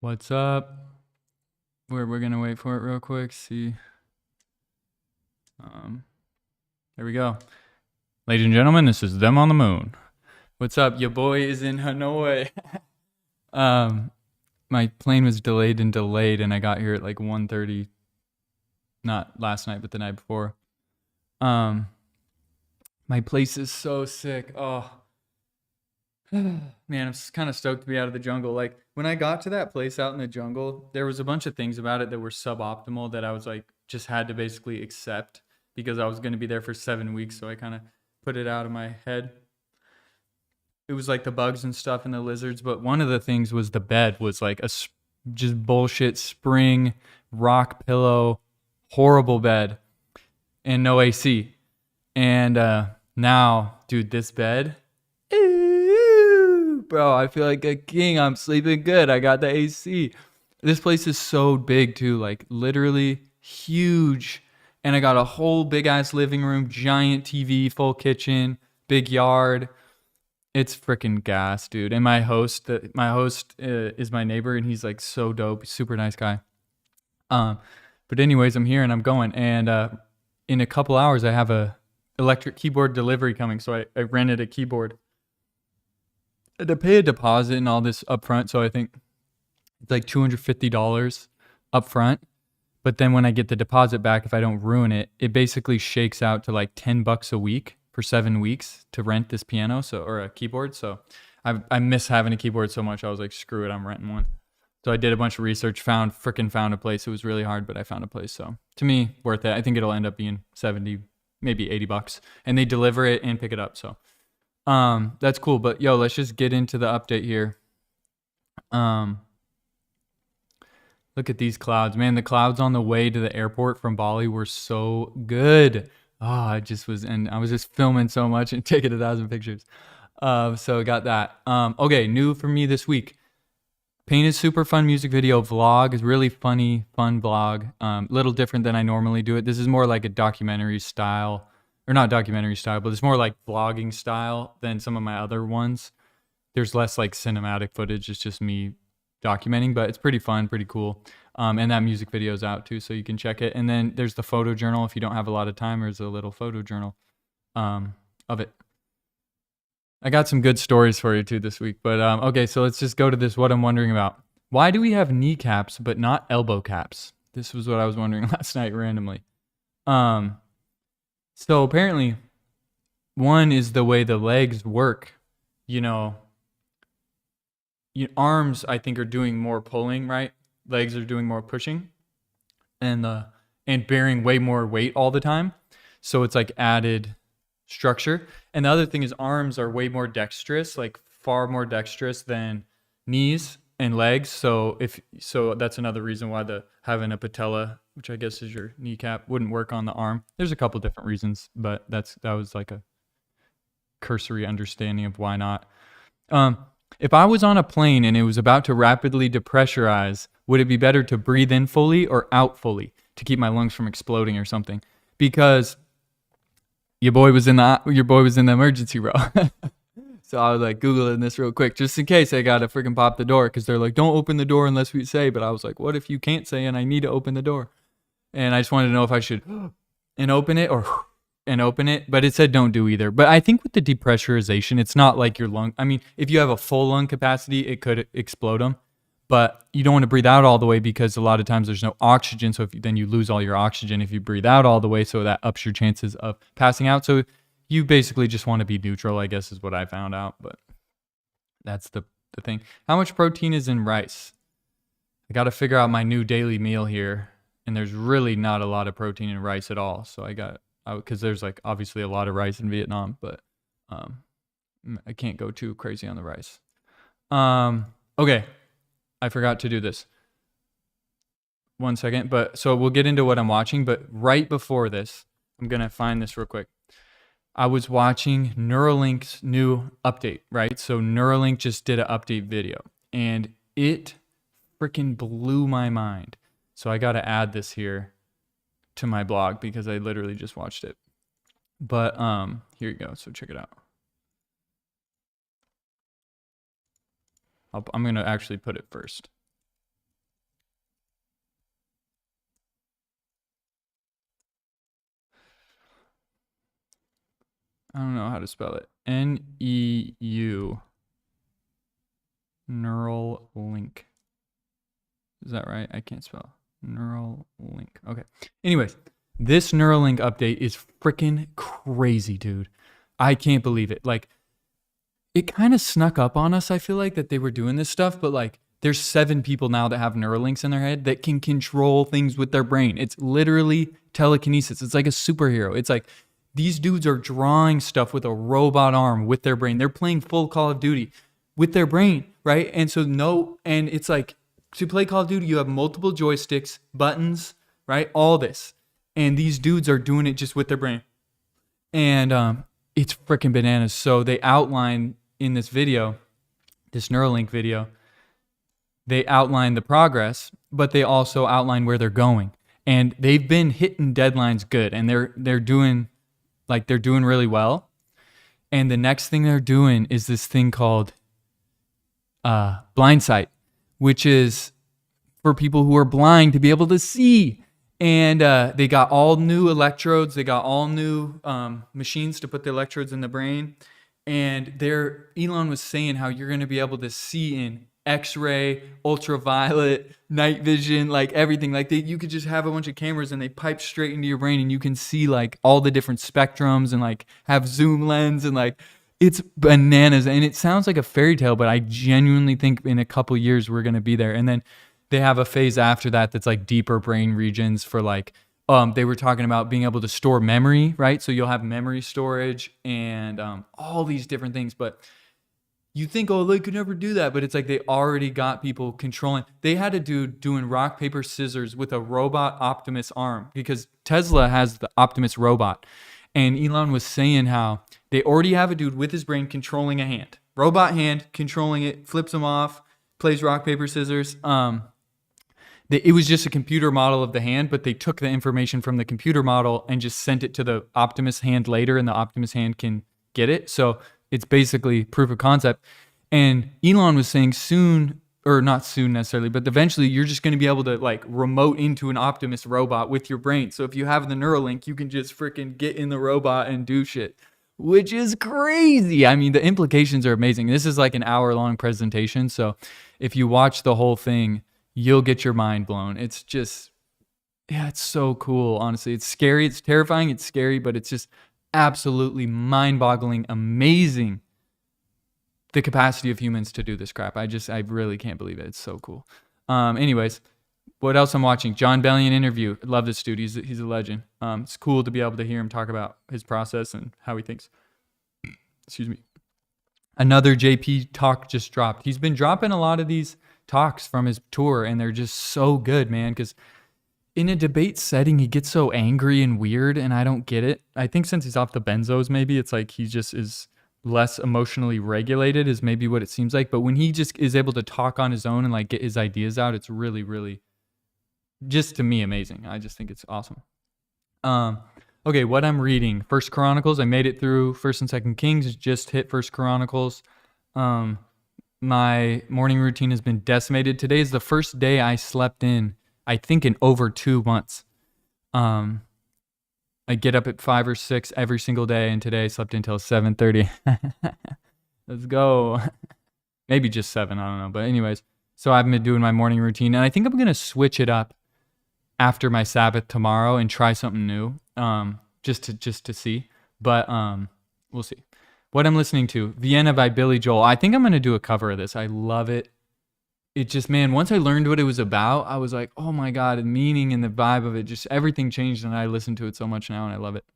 What's up? We're gonna wait for it real quick. See. There we go. Ladies and gentlemen, this is Them on the Moon. What's up? Your boy is in Hanoi. My plane was delayed, and I got here at like 1:30. Not last night, but the night before. My place is so sick. Oh, man, I'm kind of stoked to be out of the jungle. Like when I got to that place out in the jungle, there was a bunch of things about it that were suboptimal that I was like just had to basically accept because I was going to be there for 7 weeks. So I kind of put it out of my head. It was like the bugs and stuff and the lizards, but one of the things was the bed was like just bullshit spring rock pillow, horrible bed, and no AC. And now, dude, this bed. Bro, I feel like a king. I'm sleeping good. I got the AC. This place is so big too, like literally huge. And I got a whole big ass living room, giant TV, full kitchen, big yard. It's freaking gas, dude. And my host is my neighbor, and he's like so dope, super nice guy. But anyways, I'm here and I'm going, and in a couple hours I have a electric keyboard delivery coming, so I rented a keyboard. I had to pay a deposit and all this up front, so I think it's like $250 up front. But then when I get the deposit back, if I don't ruin it, it basically shakes out to like $10 a week for 7 weeks to rent this piano, or a keyboard. So I miss having a keyboard so much. I was like, screw it, I'm renting one. So I did a bunch of research, found a place. It was really hard, but I found a place. So to me, worth it. I think it'll end up being 70, maybe $80, and they deliver it and pick it up. So that's cool. But yo, let's just get into the update here. Look at these clouds, man. The clouds on the way to the airport from Bali were so good. Oh, I was just filming so much and taking 1,000 pictures. So I got that. Okay, new for me this week. Painted super fun music video vlog. Is really funny, fun vlog. Little different than I normally do it. This is more like a documentary style, or not documentary style, but it's more like vlogging style than some of my other ones. There's less like cinematic footage. It's just me documenting, but it's pretty fun, pretty cool. And that music video is out too, so you can check it. And then there's the photo journal. If you don't have a lot of time, there's a little photo journal of it. I got some good stories for you too this week, but okay, so let's just go to this. What I'm wondering about: why do we have kneecaps but not elbow caps? This was what I was wondering last night randomly. So apparently, one is the way the legs work. Arms, I think, are doing more pulling, right? Legs are doing more pushing, and bearing way more weight all the time. So it's like added structure. And the other thing is arms are way more dexterous, like far more dexterous than knees and legs. So that's another reason why having a patella, which I guess is your kneecap, wouldn't work on the arm. There's a couple different reasons, but that was like a cursory understanding of why not. If I was on a plane and it was about to rapidly depressurize, would it be better to breathe in fully or out fully to keep my lungs from exploding or something? Because your boy was in the emergency row. So I was like Googling this real quick just in case I gotta freaking pop the door, because they're like, don't open the door unless we say. But I was like, what if you can't say and I need to open the door? And I just wanted to know if I should and open it or and open it, but it said don't do either. But I think with the depressurization, it's not like your lung. I mean, if you have a full lung capacity, it could explode them, but you don't want to breathe out all the way because a lot of times there's no oxygen. So then you lose all your oxygen if you breathe out all the way. So that ups your chances of passing out. So you basically just want to be neutral, I guess, is what I found out. But that's the thing. How much protein is in rice? I got to figure out my new daily meal here. And there's really not a lot of protein in rice at all. So because there's like obviously a lot of rice in Vietnam, but I can't go too crazy on the rice. Okay, I forgot to do this. 1 second, but so we'll get into what I'm watching, but right before this, I'm gonna find this real quick. I was watching Neuralink's new update, right? So Neuralink just did an update video, and it freaking blew my mind. So I got to add this here to my blog because I literally just watched it. But here you go. So check it out. I'm going to actually put it first. I don't know how to spell it. Neu. Neural link. Is that right? I can't spell. Neural link. Okay. Anyways, this Neuralink update is freaking crazy, dude. I can't believe it. Like, it kind of snuck up on us, I feel like, that they were doing this stuff, but like, there's 7 people now that have Neuralinks in their head that can control things with their brain. It's literally telekinesis. It's like a superhero. It's like these dudes are drawing stuff with a robot arm with their brain. They're playing full Call of Duty with their brain, right? And and it's like, to play Call of Duty, you have multiple joysticks, buttons, right? All this. And these dudes are doing it just with their brain. And it's freaking bananas. So they outline in this video, this Neuralink video, they outline the progress, but they also outline where they're going. And they've been hitting deadlines good, and they're doing really well. And the next thing they're doing is this thing called blind sight, which is for people who are blind to be able to see. And they got all new electrodes. They got all new machines to put the electrodes in the brain. And Elon was saying how you're going to be able to see in X-ray, ultraviolet, night vision, like everything. Like you could just have a bunch of cameras and they pipe straight into your brain, and you can see like all the different spectrums and like have zoom lens, and like it's bananas. And it sounds like a fairy tale, but I genuinely think in a couple years we're going to be there. And then they have a phase after that that's like deeper brain regions for like, they were talking about being able to store memory, right? So you'll have memory storage and all these different things. But you think, oh, they could never do that. But it's like they already got people controlling. They had a dude doing rock, paper, scissors with a robot Optimus arm, because Tesla has the Optimus robot. And Elon was saying how they already have a dude with his brain controlling a hand. Robot hand, controlling it, flips him off, plays rock, paper, scissors. It was just a computer model of the hand, but they took the information from the computer model and just sent it to the Optimus hand later, and the Optimus hand can get it. So it's basically proof of concept. And Elon was saying soon, or not soon necessarily, but eventually you're just going to be able to like remote into an Optimus robot with your brain. So if you have the Neuralink, you can just freaking get in the robot and do shit, which is crazy. I mean, the implications are amazing. This is like an hour-long presentation. So if you watch the whole thing, you'll get your mind blown. It's just, yeah, it's so cool, honestly. It's scary, it's terrifying, it's scary, but it's just absolutely mind-boggling, amazing, the capacity of humans to do this crap. I really can't believe it. It's so cool. Anyways, what else I'm watching? John Bellion interview. I love this dude. He's a legend. It's cool to be able to hear him talk about his process and how he thinks. Excuse me. Another JP talk just dropped. He's been dropping a lot of these talks from his tour, and they're just so good, man, because in a debate setting he gets so angry and weird, and I don't get it. I think since he's off the benzos, maybe it's like he just is less emotionally regulated, is maybe what it seems like. But when he just is able to talk on his own and like get his ideas out, it's really, really, just to me, amazing. I just think it's awesome. Okay, what I'm reading: First Chronicles. I made it through First and Second Kings. Just hit First Chronicles. My morning routine has been decimated. Today is the first day I slept in, I think, in over 2 months. I get up at 5 or 6 every single day, and today I slept until 7:30. Let's go. Maybe just 7, I don't know. But anyways, so I've been doing my morning routine, and I think I'm going to switch it up after my Sabbath tomorrow and try something new, just to see. But we'll see. What I'm listening to, Vienna by Billy Joel. I think I'm going to do a cover of this. I love it. It just, man, once I learned what it was about, I was like, oh my God, the meaning and the vibe of it, just everything changed, and I listen to it so much now, and I love it.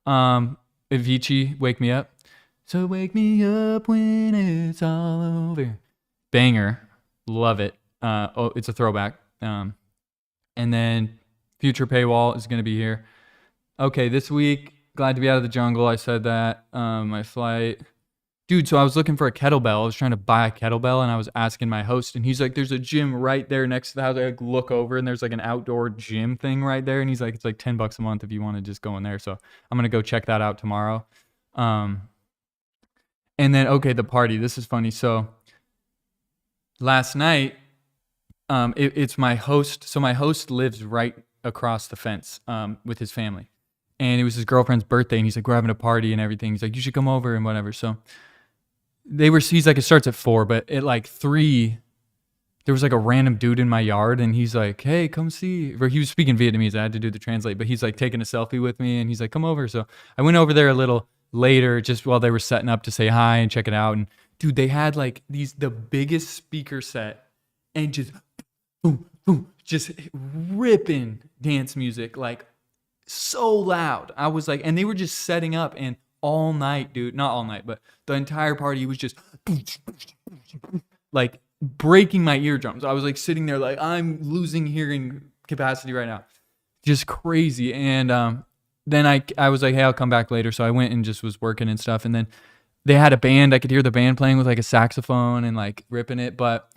Avicii, Wake Me Up. So wake me up when it's all over. Banger. Love it. It's a throwback. And then Future Paywall is going to be here. Okay, this week, glad to be out of the jungle. I said that. My flight. Dude, so I was looking for a kettlebell. I was trying to buy a kettlebell, and I was asking my host, and he's like, there's a gym right there next to the house. I like, look over, and there's like an outdoor gym thing right there. And he's like, it's like $10 a month if you want to just go in there. So I'm going to go check that out tomorrow. And then, okay, the party. This is funny. So last night, it's my host. So my host lives right across the fence with his family. and it was his girlfriend's birthday, and he's like, we're having a party and everything. He's like, you should come over and whatever. So he's like, it starts at 4, but at like 3, there was like a random dude in my yard, and he's like, hey, come see. Or he was speaking Vietnamese. I had to do the translate, but he's like taking a selfie with me, and he's like, come over. So I went over there a little later, just while they were setting up to say hi and check it out. And dude, they had like the biggest speaker set, and just boom, boom, just ripping dance music, like so loud. I was like, and they were just setting up, and all night, dude, not all night, but the entire party was just like breaking my eardrums. I was like sitting there like, I'm losing hearing capacity right now. Just crazy. And then I was like, hey, I'll come back later. So I went and just was working and stuff. And then they had a band. I could hear the band playing with like a saxophone and like ripping it. But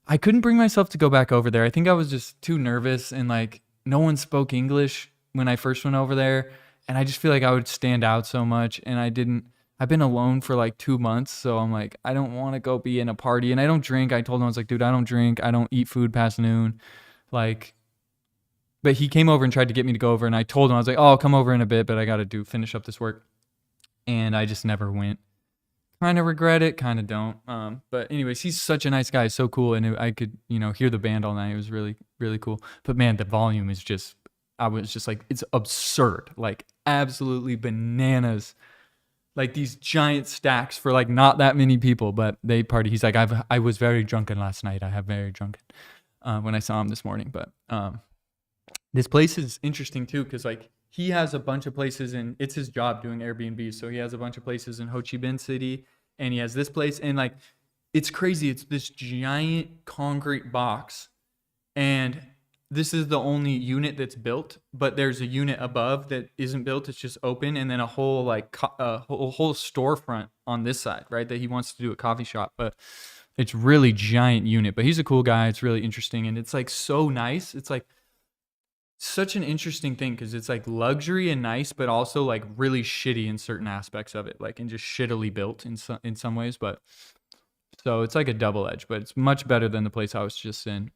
I couldn't bring myself to go back over there. I think I was just too nervous, and like no one spoke English when I first went over there. And I just feel like I would stand out so much. And I've been alone for like 2 months. So I'm like, I don't want to go be in a party. And I don't drink. I told him, I was like, dude, I don't drink. I don't eat food past noon. Like, but he came over and tried to get me to go over. And I told him, I was like, oh, I'll come over in a bit, but I got to finish up this work. And I just never went. Kind of regret it, kind of don't. But anyways, he's such a nice guy, so cool, and I could, hear the band all night. It was really, really cool. But man, the volume is just, I was just like, it's absurd, like absolutely bananas. Like these giant stacks for like not that many people, but they party. He's like, I was very drunken last night. I have very drunken when I saw him this morning. But this place is interesting too, because like he has a bunch of places, and it's his job doing Airbnb. So he has a bunch of places in Ho Chi Minh City, and he has this place, and like it's crazy. It's this giant concrete box, and this is the only unit that's built, but there's a unit above that isn't built. It's just open, and then a whole like whole storefront on this side, right? That he wants to do a coffee shop, but it's really giant unit. But he's a cool guy. It's really interesting, and it's like so nice. It's like such an interesting thing because it's like luxury and nice, but also like really shitty in certain aspects of it, like and just shittily built in some ways. But so it's like a double edge, but it's much better than the place I was just in.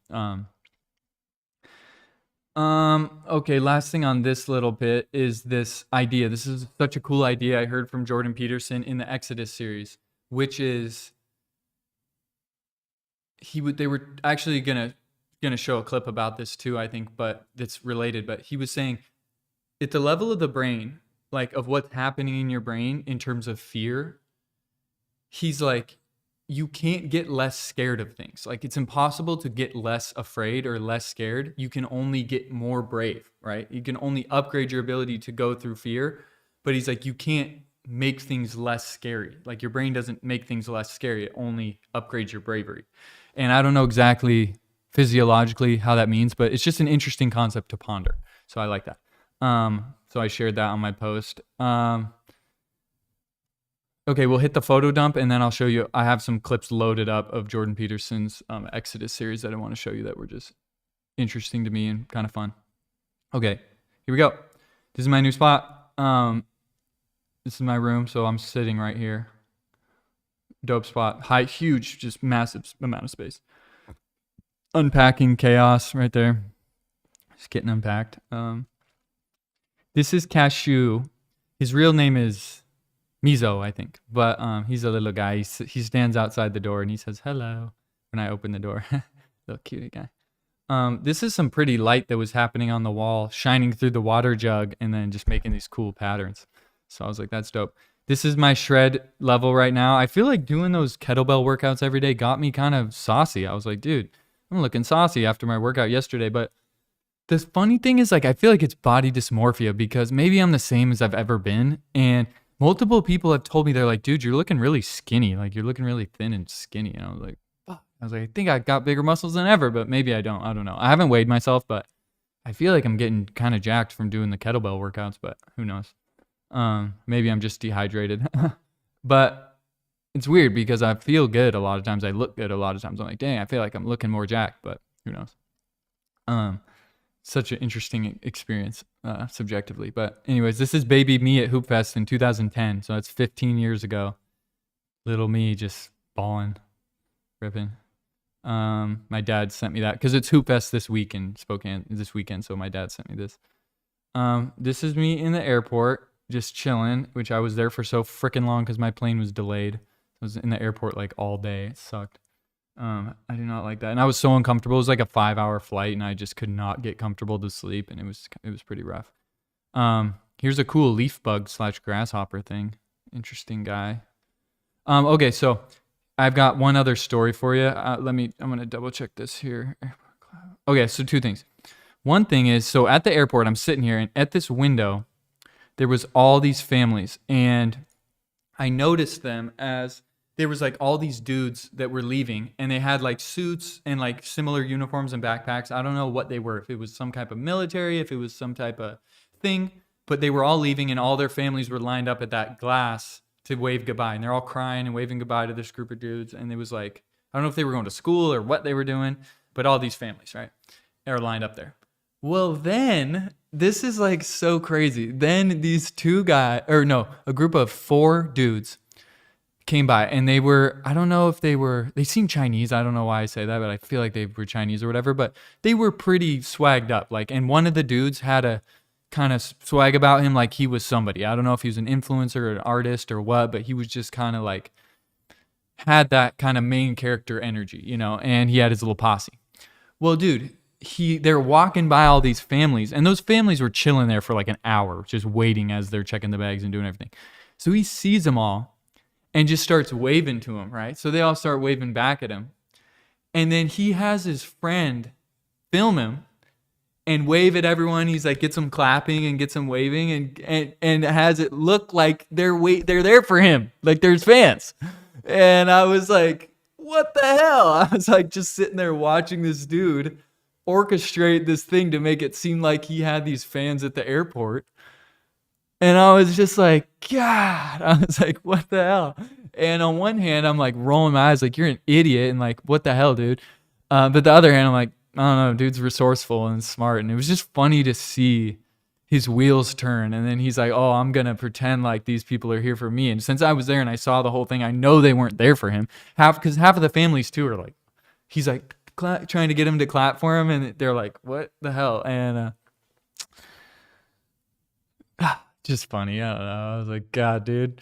Okay, last thing on this little bit is this idea. This is such a cool idea I heard from Jordan Peterson in the Exodus series, which is they were actually gonna show a clip about this too, I think, but it's related. But he was saying at the level of the brain, like of what's happening in your brain in terms of fear, he's like, you can't get less scared of things. Like it's impossible to get less afraid or less scared. You can only get more brave, right? You can only upgrade your ability to go through fear. But he's like, you can't make things less scary. Like your brain doesn't make things less scary. It only upgrades your bravery. And I don't know exactly physiologically how that means, but it's just an interesting concept to ponder. So I like that. So I shared that on my post. Okay, we'll hit the photo dump, and then I'll show you. I have some clips loaded up of Jordan Peterson's Exodus series that I want to show you that were just interesting to me and kind of fun. Okay, here we go. This is my new spot. This is my room, so I'm sitting right here. Dope spot. Huge, just massive amount of space. Unpacking chaos right there. Just getting unpacked. This is Cashew. His real name is Mizo, I think, but he's a little guy. He stands outside the door and he says hello when I open the door. Little cutie guy. This is some pretty light that was happening on the wall, shining through the water jug and then just making these cool patterns. So I was like, that's dope. This is my shred level right now. I feel like doing those kettlebell workouts every day got me kind of saucy. I was like, dude, I'm looking saucy after my workout yesterday. But the funny thing is, like, I feel like it's body dysmorphia because maybe I'm the same as I've ever been. And multiple people have told me, they're like, dude, you're looking really skinny. Like, you're looking really thin and skinny. And I was like, fuck. I think I got bigger muscles than ever, but maybe I don't. I don't know. I haven't weighed myself, but I feel like I'm getting kind of jacked from doing the kettlebell workouts, but who knows? Maybe I'm just dehydrated. But it's weird because I feel good a lot of times. I look good a lot of times. I'm like, dang, I feel like I'm looking more jacked, but who knows? Such an interesting experience subjectively. But anyways, this is baby me at Hoop Fest in 2010. So that's 15 years ago. Little me just balling, ripping. My dad sent me that because it's Hoop Fest this week in Spokane this weekend. So my dad sent me this. This is me in the airport, just chilling, which I was there for so freaking long because my plane was delayed. I was in the airport like all day. It sucked. I do not like that, and I was so uncomfortable. It was like a 5-hour flight, and I just could not get comfortable to sleep, and it was pretty rough. Here's a cool leaf bug / grasshopper thing. Interesting guy. Okay, so I've got one other story for you. I'm gonna double check this here. Okay, so two things. One thing is, so at the airport, I'm sitting here, and at this window, there was all these families, and I noticed them as there was like all these dudes that were leaving, and they had like suits and like similar uniforms and backpacks. I don't know what they were, if it was some type of military, if it was some type of thing, but they were all leaving, and all their families were lined up at that glass to wave goodbye, and they're all crying and waving goodbye to this group of dudes. And it was like, I don't know if they were going to school or what they were doing, but all these families, right, are lined up there. Well, then this is like so crazy. Then these a group of 4 dudes came by, and they were, I don't know if they seemed Chinese. I don't know why I say that, but I feel like they were Chinese or whatever, but they were pretty swagged up. Like, and one of the dudes had a kind of swag about him, like he was somebody. I don't know if he was an influencer or an artist or what, but he was just kind of like, had that kind of main character energy, and he had his little posse. Well, dude, they're walking by all these families, and those families were chilling there for like an hour, just waiting as they're checking the bags and doing everything. So he sees them all and just starts waving to them, right? So they all start waving back at him. And then he has his friend film him and wave at everyone. He's like, gets them clapping and gets them waving, and has it look like they're there for him, like there's fans. And I was like, what the hell? I was like just sitting there watching this dude orchestrate this thing to make it seem like he had these fans at the airport. And I was just like, God, I was like, what the hell? And on one hand, I'm like rolling my eyes like, you're an idiot. And like, what the hell, dude? But the other hand, I'm like, I don't know, dude's resourceful and smart. And it was just funny to see his wheels turn. And then he's like, oh, I'm going to pretend like these people are here for me. And since I was there and I saw the whole thing, I know they weren't there for him. Because half of the families too are like, he's like trying to get him to clap for him. And they're like, what the hell? And just funny. I don't know. I was like, God, dude,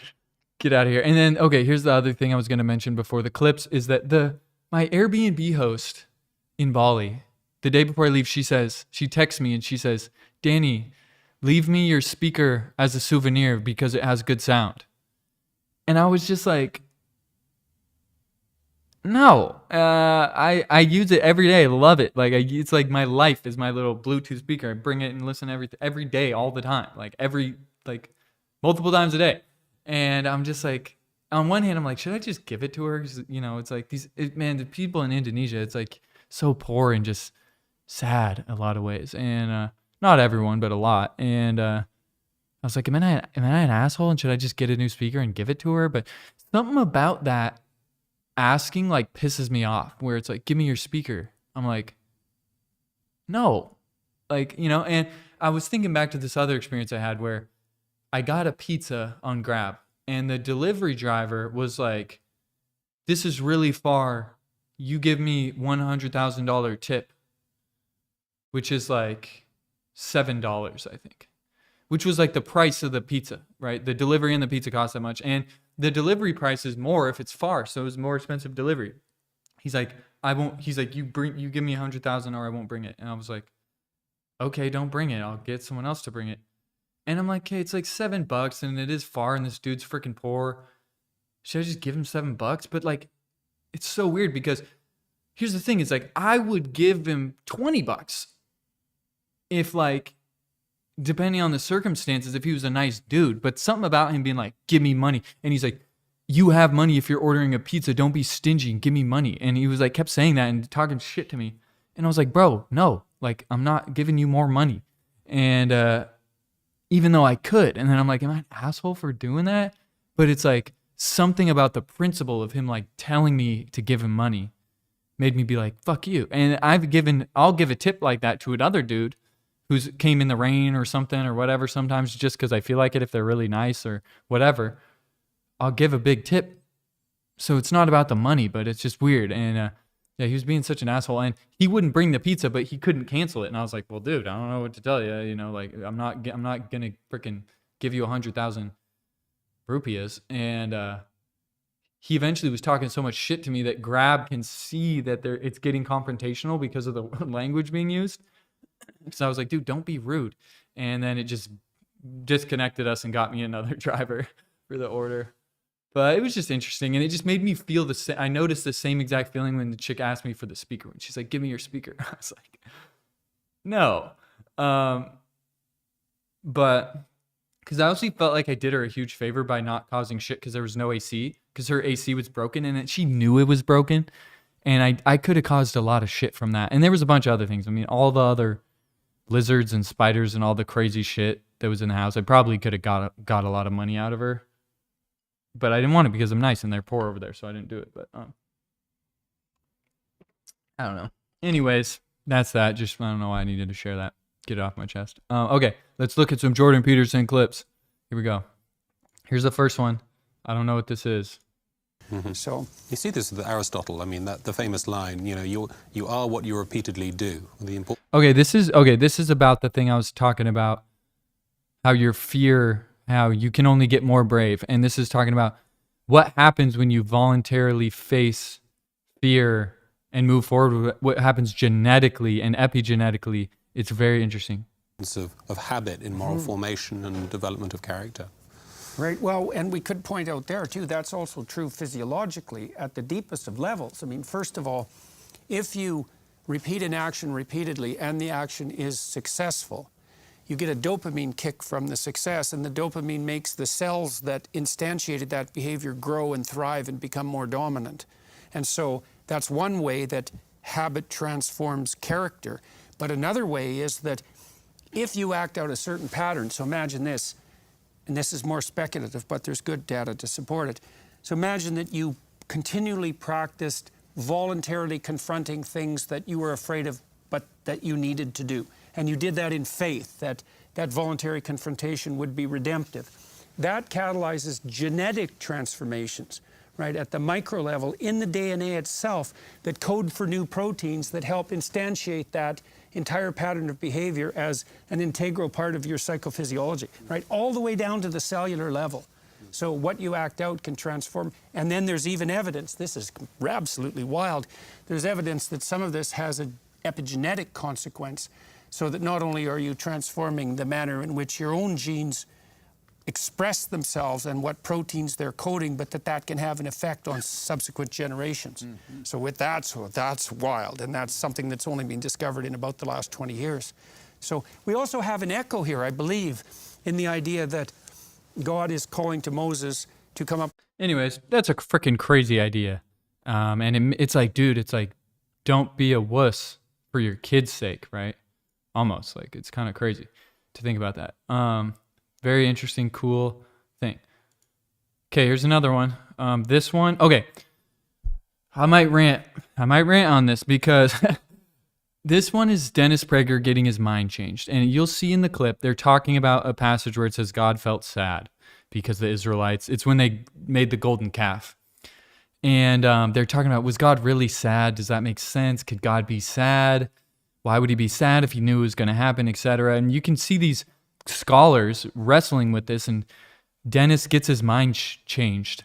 get out of here. And then, okay, here's the other thing I was going to mention before the clips is that my Airbnb host in Bali, the day before I leave, she texts me and she says, Danny, leave me your speaker as a souvenir because it has good sound. And I was just like, no, I use it every day. I love it. Like it's like my life is my little Bluetooth speaker. I bring it and listen every day, all the time, like multiple times a day. And I'm just like, on one hand, I'm like, should I just give it to her? 'Cause, it's like the people in Indonesia, it's like so poor and just sad in a lot of ways. And not everyone, but a lot. And I was like, am I an asshole? And should I just get a new speaker and give it to her? But something about that asking like pisses me off, where it's like, give me your speaker. I'm like, no, like, and I was thinking back to this other experience I had where I got a pizza on Grab and the delivery driver was like, this is really far. You give me $100,000 tip, which is like $7, I think, which was like the price of the pizza, right? The delivery and the pizza cost that much. And the delivery price is more if it's far. So it's more expensive delivery. He's like, you give me 100,000 or I won't bring it. And I was like, okay, don't bring it. I'll get someone else to bring it. And I'm like, okay, it's like $7 and it is far and this dude's freaking poor. Should I just give him $7? But like, it's so weird because here's the thing. It's like, I would give him $20 if like, depending on the circumstances, if he was a nice dude, but something about him being like, give me money. And he's like, you have money if you're ordering a pizza. Don't be stingy and give me money. And he was like, kept saying that and talking shit to me. And I was like, bro, no, like, I'm not giving you more money. And even though I could. And then I'm like, am I an asshole for doing that? But it's like something about the principle of him like telling me to give him money made me be like, fuck you. And I'll give a tip like that to another dude who's came in the rain or something or whatever, sometimes just because I feel like it, if they're really nice or whatever, I'll give a big tip. So it's not about the money, but it's just weird. And Yeah, he was being such an asshole, and he wouldn't bring the pizza, but he couldn't cancel it. And I was like, well, dude, I don't know what to tell you. You know, like I'm not gonna freaking give you 100,000 rupees. And he eventually was talking so much shit to me that Grab can see that it's getting confrontational because of the language being used. So I was like, dude, don't be rude. And then it just disconnected us and got me another driver for the order. But it was just interesting, and it just made me feel the same. I noticed the same exact feeling when the chick asked me for the speaker. When she's like, "Give me your speaker," I was like, "No," but because I also felt like I did her a huge favor by not causing shit because there was no AC, because her AC was broken, and she knew it was broken, and I could have caused a lot of shit from that. And there was a bunch of other things. I mean, all the other lizards and spiders and all the crazy shit that was in the house. I probably could have got a lot of money out of her. But I didn't want it because I'm nice and they're poor over there, so I didn't do it. But I don't know. Anyways, that's that. Just I don't know why I needed to share that. Get it off my chest. Okay, let's look at some Jordan Peterson clips. Here we go. Here's the first one. I don't know what this is. Mm-hmm. So you see this with Aristotle. I mean, the famous line. You know, you are what you repeatedly do. Okay, this is about the thing I was talking about. How your fear. How you can only get more brave. And this is talking about what happens when you voluntarily face fear and move forward. What happens genetically and epigenetically. It's very interesting. Of habit in moral formation and development of character. Right. Well, and we could point out there, too, that's also true physiologically at the deepest of levels. I mean, first of all, if you repeat an action repeatedly and the action is successful, you get a dopamine kick from the success, and the dopamine makes the cells that instantiated that behavior grow and thrive and become more dominant. And so that's one way that habit transforms character. But another way is that if you act out a certain pattern, so imagine this, and this is more speculative, but there's good data to support it. So imagine that you continually practiced voluntarily confronting things that you were afraid of, but that you needed to do. And you did that in faith, that voluntary confrontation would be redemptive. That catalyzes genetic transformations, right, at the micro level in the DNA itself that code for new proteins that help instantiate that entire pattern of behavior as an integral part of your psychophysiology, right, all the way down to the cellular level. So what you act out can transform. And then there's even evidence, this is absolutely wild, there's evidence that some of this has an epigenetic consequence, so that not only are you transforming the manner in which your own genes express themselves and what proteins they're coding, but that can have an effect on subsequent generations. Mm-hmm. So that's wild, and that's something that's only been discovered in about the last 20 years. So we also have an echo here, I believe, in the idea that God is calling to Moses to come up. Anyways, that's a freaking crazy idea. And it's like, dude, it's like, don't be a wuss for your kid's sake, right? Almost like it's kind of crazy to think about that. Very interesting, cool thing. Okay, here's another one. This one, okay. I might rant on this because this one is Dennis Prager getting his mind changed. And you'll see in the clip, they're talking about a passage where it says God felt sad because the Israelites, it's when they made the golden calf. And they're talking about, was God really sad? Does that make sense? Could God be sad? Why would he be sad if he knew it was going to happen, etc.? And you can see these scholars wrestling with this, and Dennis gets his mind changed.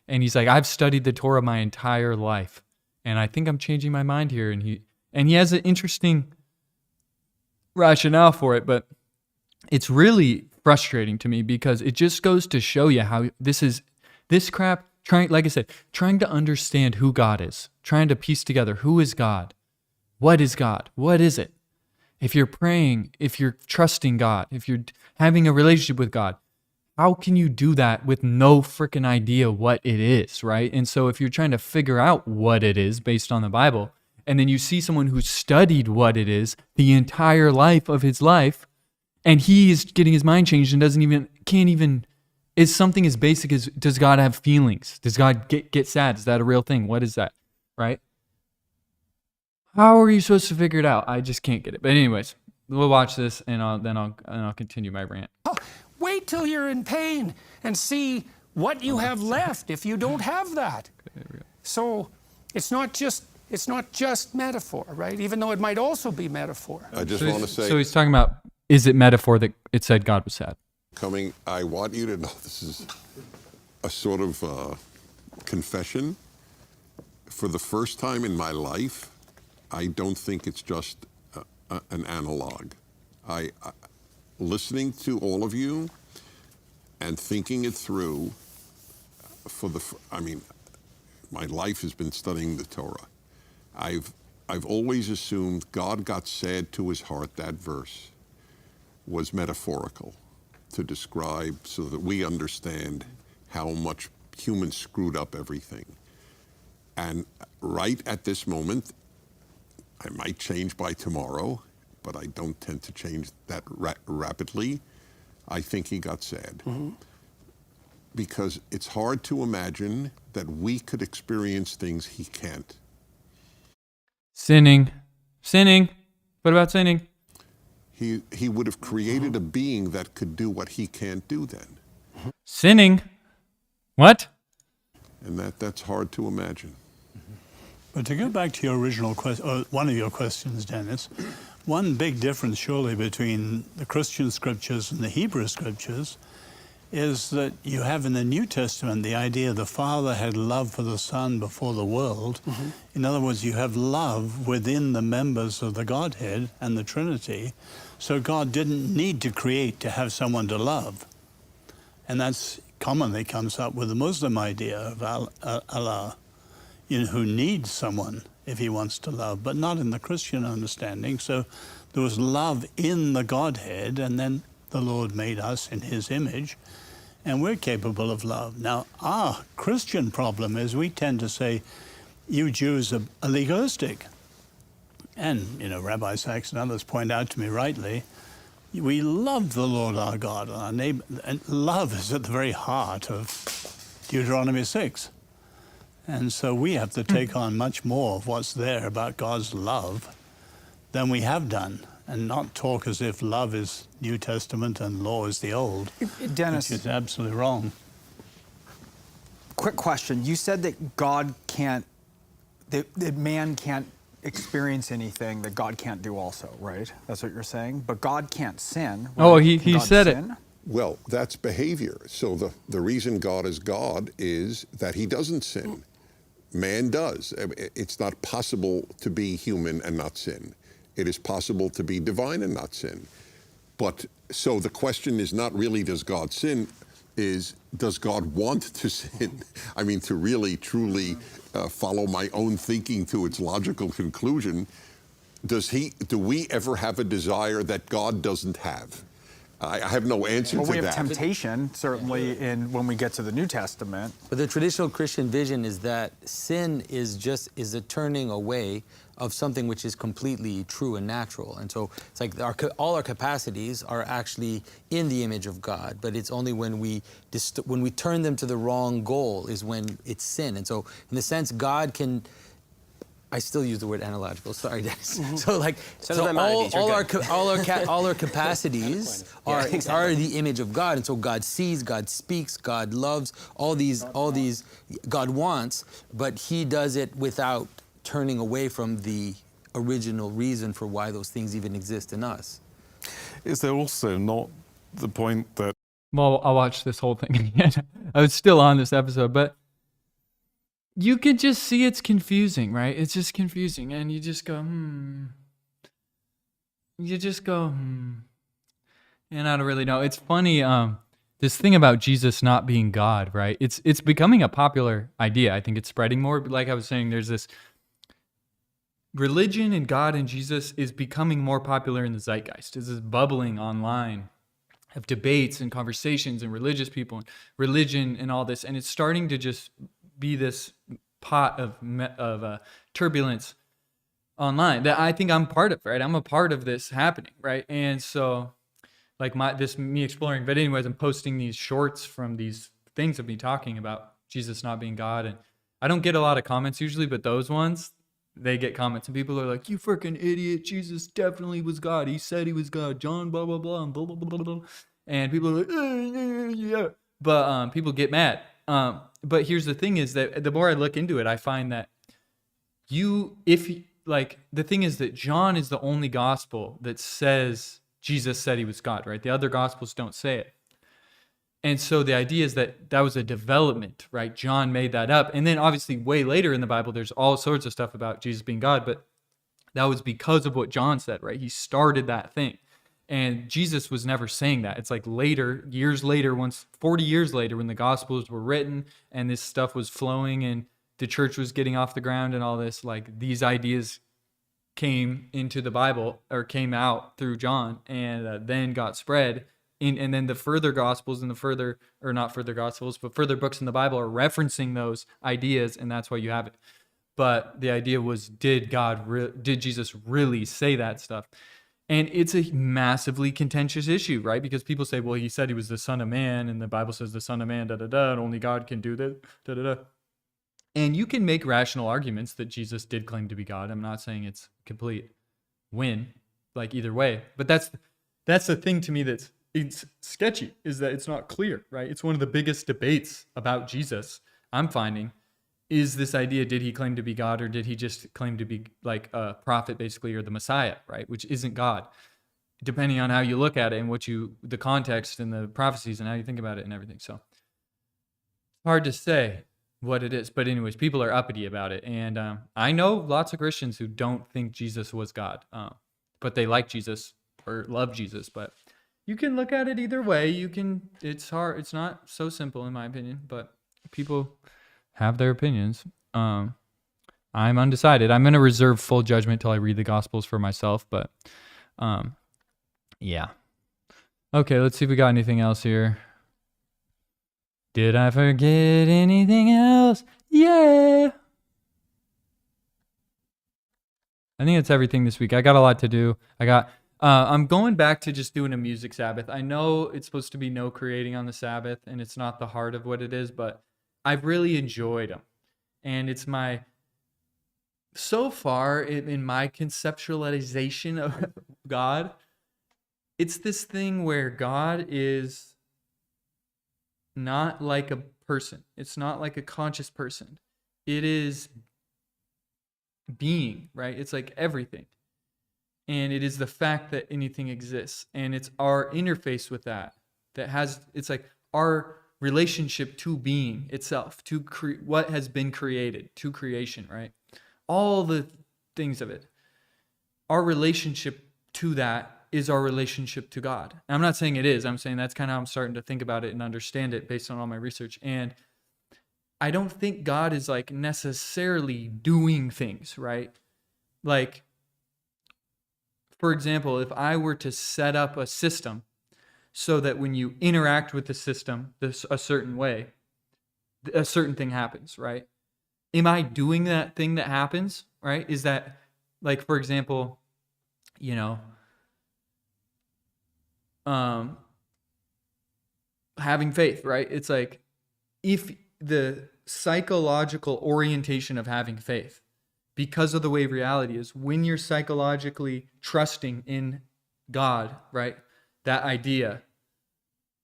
And he's like, I've studied the Torah my entire life, and I think I'm changing my mind here. And he has an interesting rationale for it, but it's really frustrating to me because it just goes to show you how this crap, like I said, trying to understand who God is, trying to piece together who is God. What is God? What is it? If you're praying, if you're trusting God, if you're having a relationship with God, how can you do that with no freaking idea what it is, right? And so if you're trying to figure out what it is based on the Bible, and then you see someone who studied what it is the entire life of his life, and he is getting his mind changed and can't even, is something as basic as, does God have feelings? Does God get sad? Is that a real thing? What is that, right? How are you supposed to figure it out? I just can't get it. But anyways, we'll watch this, and I'll continue my rant. Wait till you're in pain and see what you have left if you don't have that. Okay, So it's not just It's not just metaphor, right? Even though it might also be metaphor. I just want to say, So he's talking about, is it metaphor that it said God was sad? I want you to know this is a sort of confession. For the first time in my life, I don't think it's just an analog. Listening to all of you and thinking it through, my life has been studying the Torah. I've always assumed God got sad to his heart. That verse was metaphorical to describe so that we understand how much humans screwed up everything. And right at this moment, I might change by tomorrow, but I don't tend to change that rapidly. I think he got sad. Because it's hard to imagine that we could experience things he can't. Sinning. What about sinning? He would have created a being that could do what he can't do then. Sinning. What? And that's hard to imagine. But to go back to your original question, or one of your questions, Dennis, one big difference surely between the Christian scriptures and the Hebrew scriptures is that you have in the New Testament the idea the Father had love for the Son before the world. In other words, you have love within the members of the Godhead and the Trinity. So God didn't need to create to have someone to love. And that's commonly comes up with the Muslim idea of Allah, who needs someone if he wants to love, but not in the Christian understanding. So there was love in the Godhead, and then the Lord made us in his image, and we're capable of love. Now, our Christian problem is we tend to say, you Jews are legalistic. And, Rabbi Sachs and others point out to me rightly, we love the Lord our God and our neighbor, and love is at the very heart of Deuteronomy 6. And so we have to take on much more of what's there about God's love than we have done, and not talk as if love is New Testament and law is the Old, Dennis, which is absolutely wrong. quick question. You said that God can't, that man can't experience anything that God can't do also, right? That's what you're saying? But God can't sin. Right? Oh, Can he God said it. sin? Well, that's behavior. So the reason God is God is that he doesn't sin. Man does. It's not possible to be human and not sin. It is possible to be divine and not sin. But so the question is not really does God sin, is does God want to sin? I mean, to really, truly follow my own thinking to its logical conclusion, do we ever have a desire that God doesn't have? I have no answer Well, to we have that. temptation, certainly, when we get to the New Testament. But the traditional Christian vision is that sin is a turning away of something which is completely true and natural. And so it's like all our capacities are actually in the image of God, but it's only when we turn them to the wrong goal is when it's sin. And so in the sense, God can, I still use the word analogical. Sorry, Dennis. So all our capacities are the image of God, and so God sees, God speaks, God loves, all these God wants, but He does it without turning away from the original reason for why those things even exist in us. Is there also not the point that Well, I'll watch this whole thing again. I was still on this episode, but you could just see it's confusing, right? It's just confusing, and you just go, You just go, And I don't really know. It's funny, this thing about Jesus not being God, right? It's becoming a popular idea. I think it's spreading more. But like I was saying, there's this religion and God and Jesus is becoming more popular in the zeitgeist. This is bubbling online of debates and conversations and religious people and religion and all this, and it's starting to just be this pot of turbulence online that I think I'm part of, right? I'm a part of this happening, right? And so, like me exploring. But anyways, I'm posting these shorts from these things of me talking about Jesus not being God, and I don't get a lot of comments usually, but those ones, they get comments, and people are like, "You freaking idiot! Jesus definitely was God. He said he was God. John blah blah blah and blah blah blah blah." And people are like, "Yeah," but people get mad. But here's the thing: is that the more I look into it, I find that like the thing is that John is the only gospel that says Jesus said he was God, right? The other gospels don't say it. And so the idea is that that was a development, right? John made that up. And then obviously way later in the Bible, there's all sorts of stuff about Jesus being God, but that was because of what John said, right? He started that thing. And Jesus was never saying that. It's like later, years later, 40 years later, when the Gospels were written and this stuff was flowing and the church was getting off the ground and all this, like these ideas came into the Bible or came out through John and then got spread. And then the further Gospels and not further Gospels, but further books in the Bible are referencing those ideas, and that's why you have it. But the idea was, did Jesus really say that stuff? And it's a massively contentious issue, right? Because people say, well, he said he was the Son of Man, and the Bible says the Son of Man, and only God can do that, And you can make rational arguments that Jesus did claim to be God. I'm not saying it's complete win, like either way. But that's the thing to me it's sketchy, is that it's not clear, right? It's one of the biggest debates about Jesus I'm finding, is this idea, did he claim to be God, or did he just claim to be like a prophet basically, or the Messiah, right? Which isn't God, depending on how you look at it and the context and the prophecies and how you think about it and everything. So hard to say what it is. But anyways, people are uppity about it. And I know lots of Christians who don't think Jesus was God, but they like Jesus or love Jesus. But you can look at it either way. It's hard. It's not so simple in my opinion, but people have their opinions. I'm undecided. I'm going to reserve full judgment till I read the Gospels for myself, but yeah. Okay, let's see if we got anything else here. Did I forget anything else? Yeah. I think that's everything this week. I got a lot to do. I'm going back to just doing a music Sabbath. I know it's supposed to be no creating on the Sabbath, and it's not the heart of what it is, but I've really enjoyed them. And it's so far in my conceptualization of God, it's this thing where God is not like a person. It's not like a conscious person. It is being, right? It's like everything. And it is the fact that anything exists. And it's our interface with that it's like our relationship to being itself, to what has been created, to creation, right? All the things of it. Our relationship to that is our relationship to God. And I'm not saying it is. I'm saying that's kind of how I'm starting to think about it and understand it based on all my research. And I don't think God is like necessarily doing things, right? Like, for example, if I were to set up a system so that when you interact with the system a certain way, a certain thing happens, right? Am I doing that thing that happens, right? Is that, like, for example, having faith, right? It's like, if the psychological orientation of having faith, because of the way reality is, when you're psychologically trusting in God, right? That idea,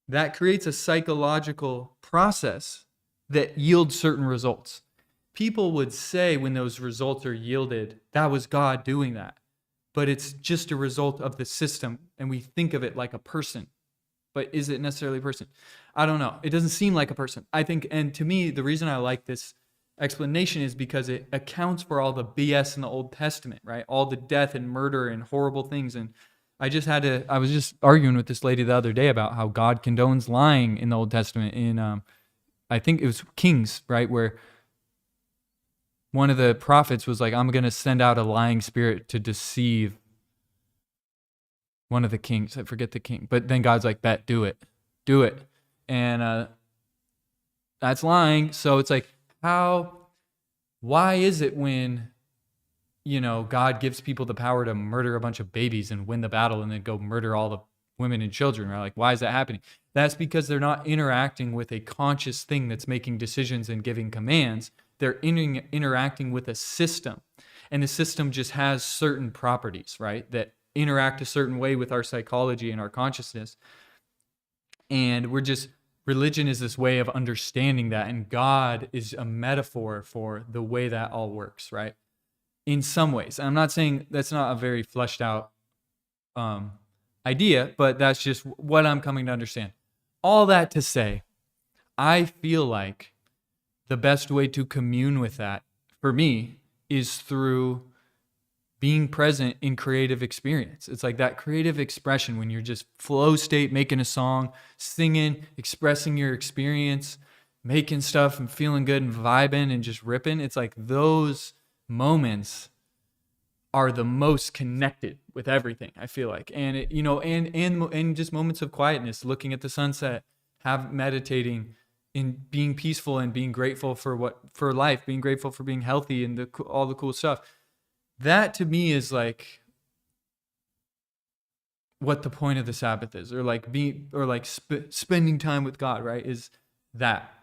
that creates a psychological process that yields certain results. People would say when those results are yielded, that was God doing that. But it's just a result of the system, and we think of it like a person. But is it necessarily a person? I don't know. It doesn't seem like a person. I think, and to me, the reason I like this explanation is because it accounts for all the BS in the Old Testament, right? All the death and murder and horrible things. And I was just arguing with this lady the other day about how God condones lying in the Old Testament in, I think it was Kings, right? Where one of the prophets was like, I'm going to send out a lying spirit to deceive one of the kings. I forget the king. But then God's like, bet, do it. And that's lying. So it's like, why is it when, God gives people the power to murder a bunch of babies and win the battle and then go murder all the women and children, right? Like, why is that happening? That's because they're not interacting with a conscious thing that's making decisions and giving commands. They're interacting with a system. And the system just has certain properties, right? That interact a certain way with our psychology and our consciousness. And religion is this way of understanding that. And God is a metaphor for the way that all works, right? in some ways. I'm not saying that's not a very fleshed out idea, but that's just what I'm coming to understand. All that to say, I feel like the best way to commune with that for me is through being present in creative experience. It's like that creative expression when you're just flow state, making a song, singing, expressing your experience, making stuff and feeling good and vibing and just ripping. It's like those moments are the most connected with everything, I feel like. And it, you know, and just moments of quietness, looking at the sunset, meditating, in being peaceful and being grateful for life, being grateful for being healthy and all the cool stuff. That to me is like what the point of the Sabbath is, or like spending time with God, right? Is that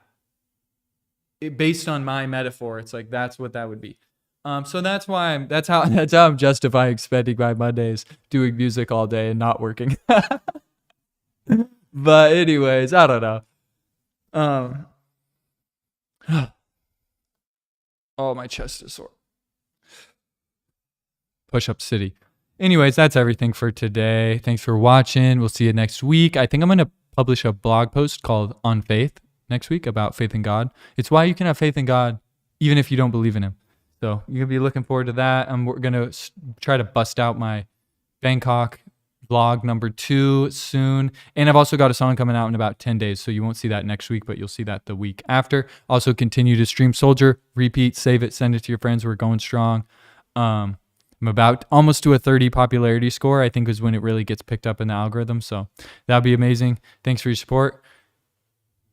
based on my metaphor? It's like that's what that would be. So that's how I'm justifying spending my Mondays doing music all day and not working. But anyways, I don't know. Oh, my chest is sore. Push-up city. Anyways, that's everything for today. Thanks for watching. We'll see you next week. I think I'm going to publish a blog post called On Faith next week about faith in God. It's why you can have faith in God even if you don't believe in him. So you're going to be looking forward to that. We're going to try to bust out my Bangkok vlog number 2 soon. And I've also got a song coming out in about 10 days. So you won't see that next week, but you'll see that the week after. Also continue to stream Soldier, repeat, save it, send it to your friends. We're going strong. I'm about almost to a 30 popularity score, I think is when it really gets picked up in the algorithm. So that'd be amazing. Thanks for your support.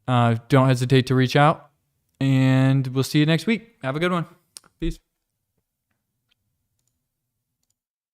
Don't hesitate to reach out, and we'll see you next week. Have a good one. Peace.